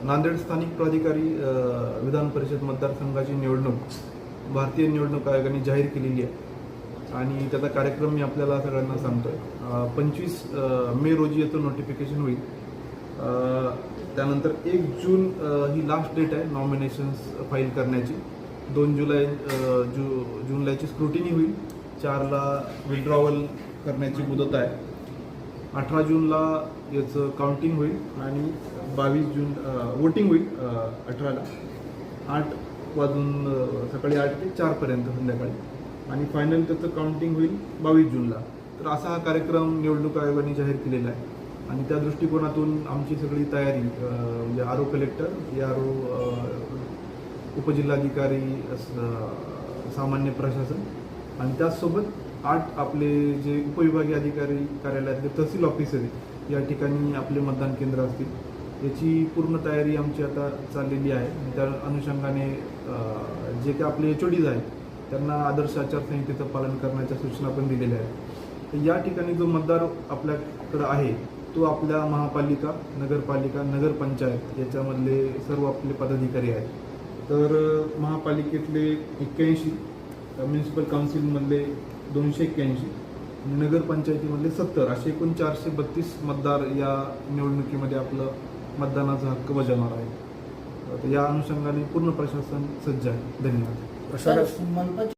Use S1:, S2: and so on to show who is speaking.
S1: नांदेड स्थानिक प्राधिकारी विधान परिषद मतदारसंघाची निवडणूक भारतीय निवडणूक आयोगाने जाहीर केलेली आहे आणि त्याचा कार्यक्रम मी आपल्याला सगळ्यांना सांगतोय. 25 मे रोजी याचं नोटिफिकेशन होईल. त्यानंतर 1 जून ही लास्ट डेट आहे नॉमिनेशन्स फाईल करण्याची. 2 जुलैची स्क्रुटिनी होईल. 4ला विड्रॉवल करण्याची मुदत आहे. 18 जूनला याचं काउंटिंग होईल आणि 22 जून वोटिंग होईल. 18ला 8 वाजून सकाळी 8 ते 4 पर्यंत संध्याकाळी आणि फायनल त्याचं काउंटिंग होईल 22 जूनला. तर असा हा कार्यक्रम निवडणूक आयोगाने जाहीर केलेला आहे आणि त्या दृष्टिकोनातून आमची सगळी तयारी म्हणजे आर ओ कलेक्टर, ARO, उपजिल्हाधिकारी, सामान्य प्रशासन आणि त्याचसोबत 8 आपले जे उपविभागीय अधिकारी कार्यालयातले तहसील ऑफिसर आहेत या ठिकाणी आपले मतदान केंद्र असतील याची पूर्ण तयारी आमची आता चाललेली आहे. त्या अनुषंगाने जे काही आपले HODs आहेत त्यांना आदर्श आचारसंहितेचं पालन करण्याच्या सूचना पण दिलेल्या आहेत. तर या ठिकाणी जो मतदार आपल्याकडं आहे तो आपल्या महापालिका, नगरपालिका, नगरपंचायत याच्यामधले सर्व आपले पदाधिकारी आहेत. तर महापालिकेतले 81, म्युन्सिपल काउन्सिलमधले 281, नगरपंचायतीमधले 70 असे एकूण 432 मतदार या निवडणुकीमध्ये आपलं मतदानाचा हक्क बजावणार आहे. तर या अनुषंगाने पूर्ण प्रशासन सज्ज आहे. धन्यवाद.